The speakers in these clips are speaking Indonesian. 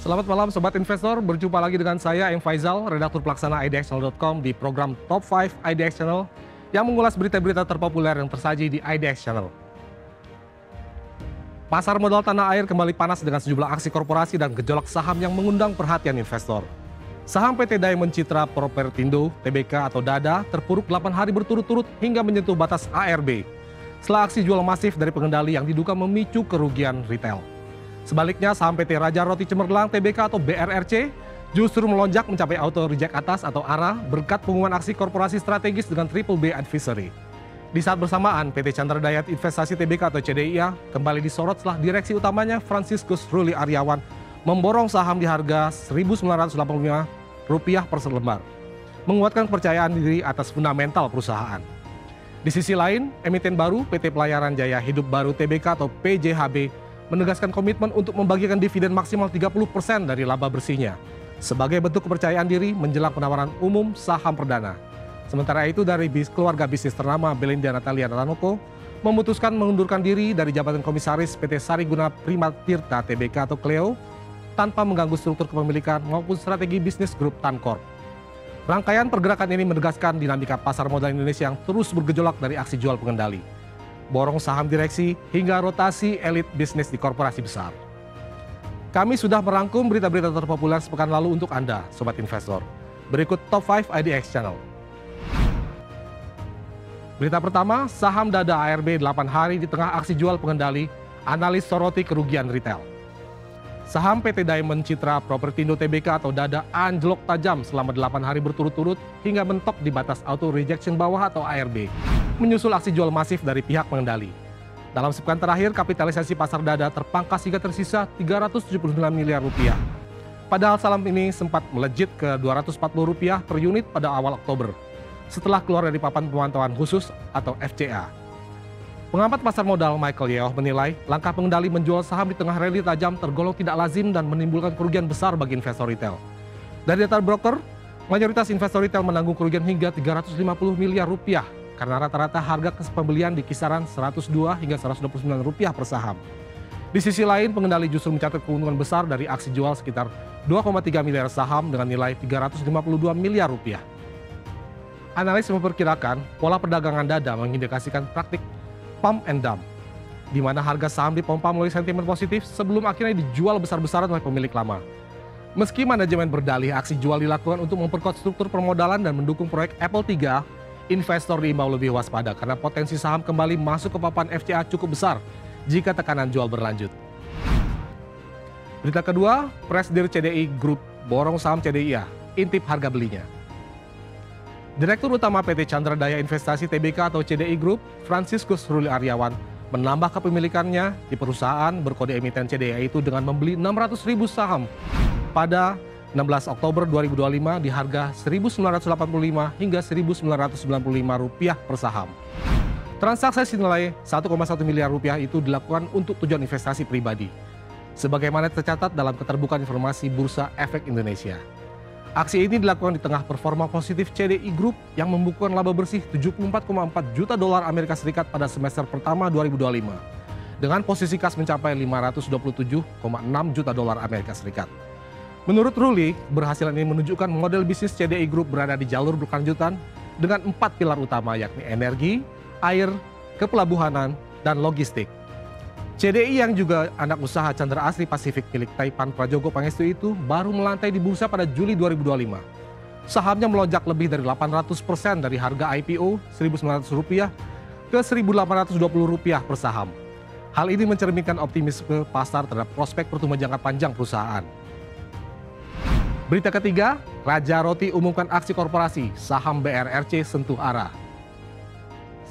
Selamat malam Sobat Investor, berjumpa lagi dengan saya M. Faizal, redaktur pelaksana idxchannel.com di program Top 5 IDX Channel yang mengulas berita-berita terpopuler yang tersaji di IDX Channel. Pasar modal tanah air kembali panas dengan sejumlah aksi korporasi dan gejolak saham yang mengundang perhatian investor. Saham PT Diamond Citra Propertindo (TBK) atau DADA terpuruk 8 hari berturut-turut hingga menyentuh batas ARB setelah aksi jual masif dari pengendali yang diduga memicu kerugian retail. Sebaliknya, saham PT Raja Roti Cemerlang (TBK) atau BRRC justru melonjak mencapai auto reject atas atau ARA berkat pengumuman aksi korporasi strategis dengan Triple B Advisory. Di saat bersamaan, PT Chandra Dayat Investasi TBK atau CDIA kembali disorot setelah direksi utamanya Franciscus Ruli Aryawan memborong saham di harga Rp1.985 per selembar, menguatkan kepercayaan diri atas fundamental perusahaan. Di sisi lain, emiten baru PT Pelayaran Jaya Hidup Baru TBK atau PJHB menegaskan komitmen untuk membagikan dividen maksimal 30% dari laba bersihnya sebagai bentuk kepercayaan diri menjelang penawaran umum saham perdana. Sementara itu, dari keluarga bisnis ternama Belinda Natalia Tanoko memutuskan mengundurkan diri dari jabatan komisaris PT Sariguna Prima Tirta TBK atau Cleo tanpa mengganggu struktur kepemilikan maupun strategi bisnis grup Tancorp. Rangkaian pergerakan ini menegaskan dinamika pasar modal Indonesia yang terus bergejolak dari aksi jual pengendali, borong saham direksi, hingga rotasi elit bisnis di korporasi besar. Kami sudah merangkum berita-berita terpopuler sepekan lalu untuk Anda, Sobat Investor. Berikut Top 5 IDX Channel. Berita pertama, saham DADA ARB 8 hari di tengah aksi jual pengendali, analis soroti kerugian retail. Saham PT Diamond Citra Propertindo TBK atau DADA anjlok tajam selama 8 hari berturut-turut hingga mentok di batas auto rejection bawah atau ARB, menyusul aksi jual masif dari pihak pengendali. Dalam sepekan terakhir, kapitalisasi pasar DADA terpangkas hingga tersisa Rp379 miliar. Padahal saham ini sempat melejit ke Rp240 per unit pada awal Oktober, setelah keluar dari papan pemantauan khusus atau FCA. Pengamat pasar modal Michael Yeoh menilai langkah pengendali menjual saham di tengah rally tajam tergolong tidak lazim dan menimbulkan kerugian besar bagi investor retail. Dari data broker, mayoritas investor retail menanggung kerugian hingga Rp350 miliar karena rata-rata harga pembelian di kisaran Rp102 hingga Rp129 per saham. Di sisi lain, pengendali justru mencatat keuntungan besar dari aksi jual sekitar 2,3 miliar saham dengan nilai Rp352 miliar. Analis memperkirakan pola perdagangan DADA mengindikasikan praktik pump and dump, di mana harga saham dipompa melalui sentimen positif sebelum akhirnya dijual besar-besaran oleh pemilik lama. Meski manajemen berdalih aksi jual dilakukan untuk memperkuat struktur permodalan dan mendukung proyek Apple 3, investor diimbau lebih waspada karena potensi saham kembali masuk ke papan FCA cukup besar jika tekanan jual berlanjut. Berita kedua, Presidir CDI Group borong saham CDIA, intip harga belinya. Direktur Utama PT Chandra Daya Investasi TBK atau CDI Group, Franciscus Ruli Aryawan, menambah kepemilikannya di perusahaan berkode emiten CDIA itu dengan membeli 600.000 saham pada 16 Oktober 2025 di harga Rp1.985 hingga Rp1.995 per saham. Transaksi senilai Rp1,1 miliar itu dilakukan untuk tujuan investasi pribadi, sebagaimana tercatat dalam keterbukaan informasi Bursa Efek Indonesia. Aksi ini dilakukan di tengah performa positif CDI Group yang membukukan laba bersih $74,4 juta Amerika Serikat pada semester pertama 2025, dengan posisi kas mencapai $527,6 juta Amerika Serikat. Menurut Ruli, keberhasilan ini menunjukkan model bisnis CDI Group berada di jalur berkelanjutan dengan 4 pilar utama, yakni energi, air, kepelabuhanan, dan logistik. CDI yang juga anak usaha Chandra Asri Pasifik milik Taipan Prajogo Pangestu itu baru melantai di bursa pada Juli 2025. Sahamnya melonjak lebih dari 800% dari harga IPO Rp1.900 ke Rp1.820 per saham. Hal ini mencerminkan optimisme pasar terhadap prospek pertumbuhan jangka panjang perusahaan. Berita ketiga, Raja Roti umumkan aksi korporasi, saham BRRC sentuh ARA.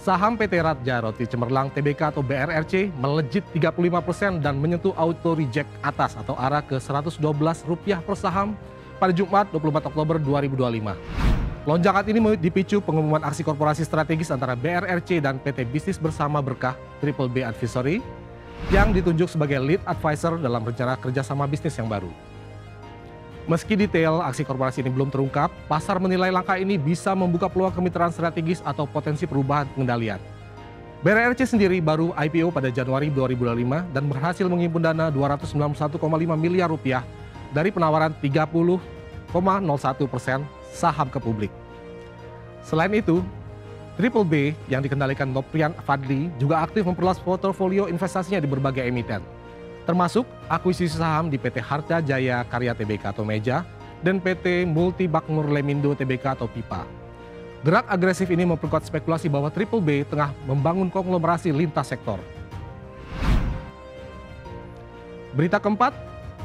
Saham PT Raja Roti Cemerlang TBK atau BRRC melejit 35% dan menyentuh auto reject atas atau ARA ke Rp112 per saham pada Jumat 24 Oktober 2025. Lonjakan ini dipicu pengumuman aksi korporasi strategis antara BRRC dan PT Bisnis Bersama Berkah Triple B Advisory yang ditunjuk sebagai lead advisor dalam rencana kerjasama bisnis yang baru. Meski detail aksi korporasi ini belum terungkap, pasar menilai langkah ini bisa membuka peluang kemitraan strategis atau potensi perubahan pengendalian. BRRC sendiri baru IPO pada Januari 2025 dan berhasil menghimpun dana Rp291,5 miliar dari penawaran 30,01% saham ke publik. Selain itu, Triple B yang dikendalikan Noprian Fadli juga aktif memperluas portofolio investasinya di berbagai emiten, termasuk akuisisi saham di PT Harta Jaya Karya Tbk atau Meja dan PT Multibakmur Lemindo Tbk atau PIPA. Gerak agresif ini memperkuat spekulasi bahwa Triple B tengah membangun konglomerasi lintas sektor. Berita keempat,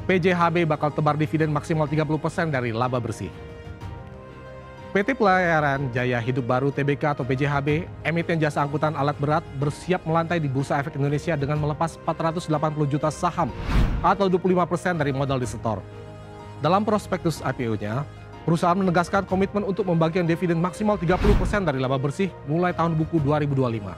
PJHB bakal tebar dividen maksimal 30% dari laba bersih. PT Pelayaran Jaya Hidup Baru Tbk atau PJHB, emiten jasa angkutan alat berat, bersiap melantai di Bursa Efek Indonesia dengan melepas 480 juta saham atau 25% dari modal disetor. Dalam prospektus IPO-nya, perusahaan menegaskan komitmen untuk membagikan dividen maksimal 30% dari laba bersih mulai tahun buku 2025.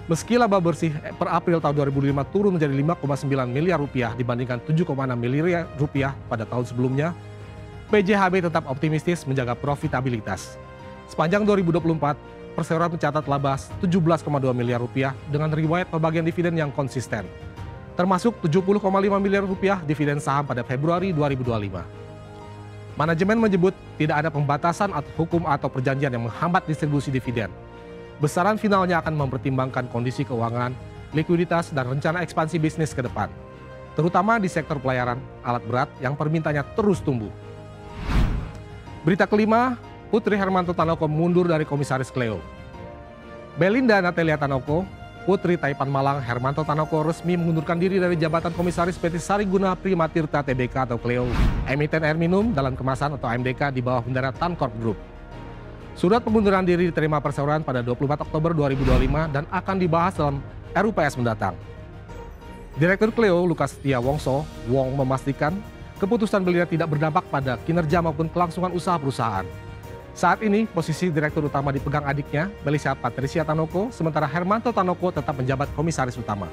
Meski laba bersih per April tahun 2005 turun menjadi 5,9 miliar rupiah dibandingkan 7,6 miliar rupiah pada tahun sebelumnya, PJHB tetap optimistis menjaga profitabilitas. Sepanjang 2024, perseroan mencatat laba 17,2 miliar rupiah dengan riwayat pembagian dividen yang konsisten, termasuk 70,5 miliar rupiah dividen saham pada Februari 2025. Manajemen menyebut tidak ada pembatasan atau hukum atau perjanjian yang menghambat distribusi dividen. Besaran finalnya akan mempertimbangkan kondisi keuangan, likuiditas, dan rencana ekspansi bisnis ke depan, terutama di sektor pelayaran alat berat yang permintaannya terus tumbuh. Berita kelima, Putri Hermanto Tanoko mundur dari Komisaris Cleo. Belinda Natalia Tanoko, Putri Taipan Malang Hermanto Tanoko resmi mengundurkan diri dari jabatan Komisaris PT Sariguna Prima Tirta Tbk atau Cleo, emiten air minum dalam kemasan atau AMDK di bawah bendera Tancorp Group. Surat pengunduran diri diterima perseroan pada 24 Oktober 2025 dan akan dibahas dalam RUPS mendatang. Direktur Cleo Lukas Setia Wongso memastikan keputusan Belinda tidak berdampak pada kinerja maupun kelangsungan usaha perusahaan. Saat ini, posisi direktur utama dipegang adiknya, Melissa Patricia Tanoko, sementara Hermanto Tanoko tetap menjabat komisaris utama.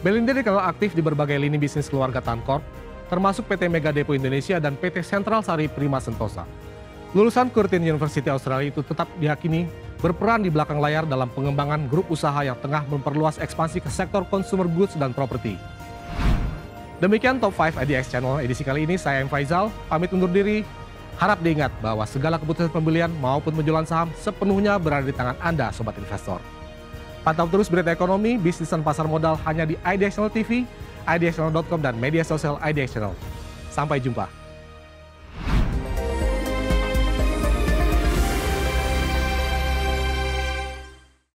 Belinda dikenal aktif di berbagai lini bisnis keluarga Tancorp, termasuk PT Mega Depo Indonesia dan PT Sentral Sari Prima Sentosa. Lulusan Curtin University Australia itu tetap diyakini berperan di belakang layar dalam pengembangan grup usaha yang tengah memperluas ekspansi ke sektor consumer goods dan properti. Demikian Top 5 IDX Channel edisi kali ini, saya M. Faizal, pamit undur diri. Harap diingat bahwa segala keputusan pembelian maupun penjualan saham sepenuhnya berada di tangan Anda, Sobat Investor. Pantau terus berita ekonomi, bisnis dan pasar modal hanya di IDX Channel TV, idxchannel.com dan media sosial IDX Channel. Sampai jumpa.